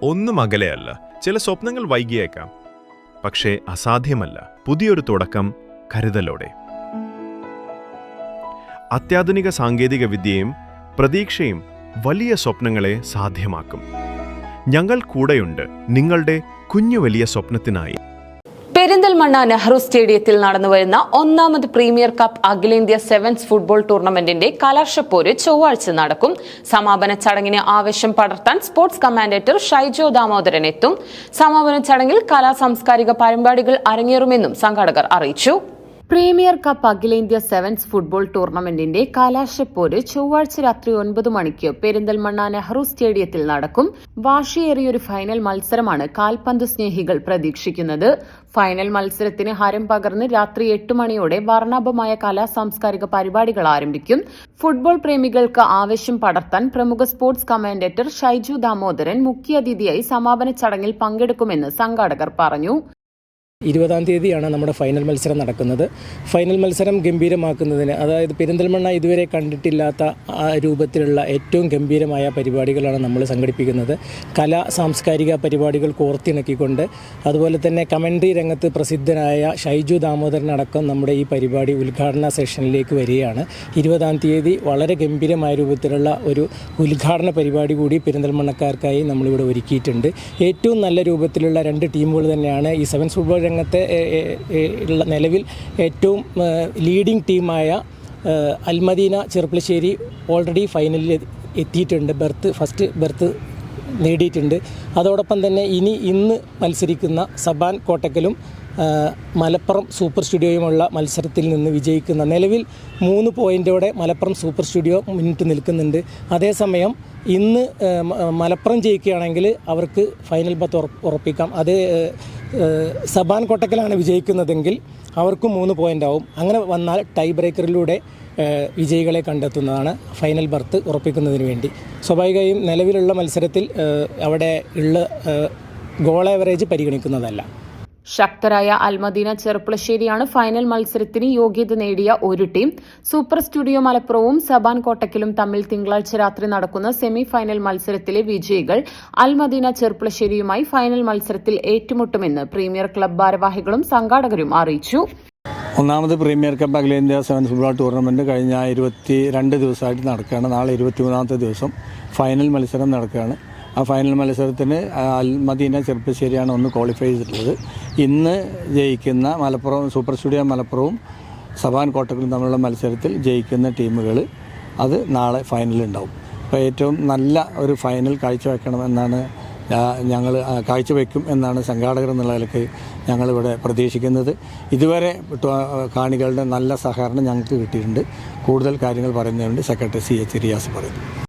ഒന്നും അകലെയല്ല. ചില സ്വപ്നങ്ങൾ വൈകിയേക്കാം, പക്ഷേ അസാധ്യമല്ല. പുതിയൊരു തുടക്കം കരുതലോടെ. അത്യാധുനിക സാങ്കേതിക വിദ്യയും പ്രതീക്ഷയും വലിയ സ്വപ്നങ്ങളെ സാധ്യമാക്കും. ഞങ്ങൾ കൂടെയുണ്ട് നിങ്ങളുടെ കുഞ്ഞു വലിയ സ്വപ്നത്തിനായി. പെരിന്തൽമണ്ണ നെഹ്റു സ്റ്റേഡിയത്തിൽ നടന്നുവരുന്ന ഒന്നാമത് പ്രീമിയർ കപ്പ് അഖിലേന്ത്യാ സെവൻസ് ഫുട്ബോൾ ടൂർണമെന്റിന്റെ കലാശപ്പോര് ചൊവ്വാഴ്ച നടക്കും. സമാപന ചടങ്ങിന് ആവേശം പടർത്താൻ സ്പോർട്സ് കമാൻഡേറ്റർ ഷൈജോ ദാമോദരൻ എത്തും. സമാപന ചടങ്ങിൽ സാംസ്കാരിക പരിപാടികൾ അരങ്ങേറുമെന്നും സംഘാടകർ അറിയിച്ചു. പ്രീമിയർ കപ്പ് അഖിലേന്ത്യാ സെവൻസ് ഫുട്ബോൾ ടൂർണമെന്റിന്റെ കലാശപ്പോര് ചൊവ്വാഴ്ച രാത്രി 9 മണിക്ക് പെരിന്തൽമണ്ണ നെഹ്റു സ്റ്റേഡിയത്തിൽ നടക്കും. വാശിയേറിയൊരു ഫൈനൽ മത്സരമാണ് കാൽപന്ത് സ്നേഹികൾ പ്രതീക്ഷിക്കുന്നത്. ഫൈനൽ മത്സരത്തിന് ഹരം പകർന്ന് രാത്രി 8 മണിയോടെ വർണ്ണാഭമായ സാംസ്കാരിക പരിപാടികൾ ആരംഭിക്കും. ഫുട്ബോൾ പ്രേമികൾക്ക് ആവേശം പടർത്താൻ പ്രമുഖ സ്പോർട്സ് കമാൻഡേറ്റർ ഷൈജു ദാമോദരൻ മുഖ്യാതിഥിയായി സമാപന ചടങ്ങിൽ പങ്കെടുക്കുമെന്ന് സംഘാടകർ പറഞ്ഞു. 20-ാം തീയതിയാണ് നമ്മുടെ ഫൈനൽ മത്സരം നടക്കുന്നത്. ഫൈനൽ മത്സരം ഗംഭീരമാക്കുന്നതിന്, അതായത് പെരിന്തൽമണ്ണ ഇതുവരെ കണ്ടിട്ടില്ലാത്ത ആ രൂപത്തിലുള്ള ഏറ്റവും ഗംഭീരമായ പരിപാടികളാണ് നമ്മൾ സംഘടിപ്പിക്കുന്നത്. സാംസ്കാരിക പരിപാടികൾ കോർത്തിണക്കിക്കൊണ്ട്, അതുപോലെ തന്നെ കമൻട്രി രംഗത്ത് പ്രസിദ്ധനായ ഷൈജു ദാമോദരനടക്കം നമ്മുടെ ഈ പരിപാടി ഉദ്ഘാടന സെഷനിലേക്ക് വരികയാണ്. 20-ാം തീയതി വളരെ ഗംഭീരമായ രൂപത്തിലുള്ള ഒരു ഉദ്ഘാടന പരിപാടി കൂടി പെരിന്തൽമണ്ണക്കാർക്കായി നമ്മളിവിടെ ഒരുക്കിയിട്ടുണ്ട്. ഏറ്റവും നല്ല രൂപത്തിലുള്ള 2 ടീമുകൾ തന്നെയാണ് ഈ സെവൻസ് ഫുട്ബോൾ രംഗത്തെ നിലവിൽ ഏറ്റവും ലീഡിംഗ് ടീമായ അൽമദീന ചെർപ്പളശ്ശേരി ഓൾറെഡി ഫൈനലിൽ എത്തിയിട്ടുണ്ട്. ഫസ്റ്റ് ബെർത്ത് നേടിയിട്ടുണ്ട്. അതോടൊപ്പം തന്നെ ഇന്ന് മത്സരിക്കുന്ന സബാൻ കോട്ടക്കലും മലപ്പുറം സൂപ്പർ സ്റ്റുഡിയോയുമുള്ള മത്സരത്തിൽ നിന്ന് വിജയിക്കുന്ന നിലവിൽ 3 പോയിൻ്റോടെ മലപ്പുറം സൂപ്പർ സ്റ്റുഡിയോ മുന്നിട്ട് നിൽക്കുന്നുണ്ട്. അതേസമയം ഇന്ന് മലപ്പുറം ജയിക്കുകയാണെങ്കിൽ അവർക്ക് ഫൈനൽ ബർത്ത് ഉറപ്പിക്കാം. അത് സബാൻ കോട്ടക്കലാണ് വിജയിക്കുന്നതെങ്കിൽ അവർക്കും 3 പോയിൻ്റ് ആവും. അങ്ങനെ വന്നാൽ ടൈ ബ്രേക്കറിലൂടെ വിജയികളെ കണ്ടെത്തുന്നതാണ് ഫൈനൽ ബർത്ത് ഉറപ്പിക്കുന്നതിന് വേണ്ടി. സ്വാഭാവികമായും നിലവിലുള്ള മത്സരത്തിൽ അവിടെ ഉള്ള ഗോൾ ആവറേജ് പരിഗണിക്കുന്നതല്ല. ശക്തരായ അൽമദീന ചെർപ്പളശ്ശേരിയാണ് ഫൈനൽ മത്സരത്തിന് യോഗ്യത നേടിയ ഒരു ടീം. സൂപ്പർ സ്റ്റുഡിയോ മലപ്പുറവും സബാൻ കോട്ടക്കലും തമ്മിൽ തിങ്കളാഴ്ച രാത്രി നടക്കുന്ന സെമി ഫൈനൽ മത്സരത്തിലെ വിജയികൾ അൽമദീന ചെർപ്പളശ്ശേരിയുമായി ഫൈനൽ മത്സരത്തിൽ ഏറ്റുമുട്ടുമെന്ന് പ്രീമിയർ ക്ലബ് ഭാരവാഹികളും സംഘാടകരും അറിയിച്ചു. ഒന്നാമത് പ്രീമിയർ കപ്പ് അഖിലേന്ത്യാ സെവൻസ് ഫുട്ബോൾ ടൂർണമെൻറ്റ് കഴിഞ്ഞ 22 ദിവസമായിട്ട് നടക്കുകയാണ്. നാളെ 23-ാമത്തെ ദിവസം ഫൈനൽ മത്സരം നടക്കുകയാണ്. ആ ഫൈനൽ മത്സരത്തിന് അൽമദീന ചെർപ്പശ്ശേരിയാണ് ഒന്ന് ക്വാളിഫൈ ചെയ്തിട്ടുള്ളത്. ഇന്ന് ജയിക്കുന്ന മലപ്പുറം സൂപ്പർ സ്റ്റുഡിയോ മലപ്പുറവും സബാൻ കോട്ടക്കലും തമ്മിലുള്ള മത്സരത്തിൽ ജയിക്കുന്ന ടീമുകൾ അത് നാളെ ഫൈനലുണ്ടാവും. അപ്പോൾ ഏറ്റവും നല്ല ഒരു ഫൈനൽ കാഴ്ചവെക്കണമെന്നാണ് ഞങ്ങൾ കാഴ്ചവെക്കും എന്നാണ് സംഘാടകർ എന്നുള്ള നിലയ്ക്ക് ഞങ്ങളിവിടെ പ്രതീക്ഷിക്കുന്നത്. ഇതുവരെ കാണികളുടെ നല്ല സഹകരണം ഞങ്ങൾക്ക് കിട്ടിയിട്ടുണ്ട്. കൂടുതൽ കാര്യങ്ങൾ പറയുന്നതിന് വേണ്ടി സെക്രട്ടറി CH റിയാസ് പറയുന്നു.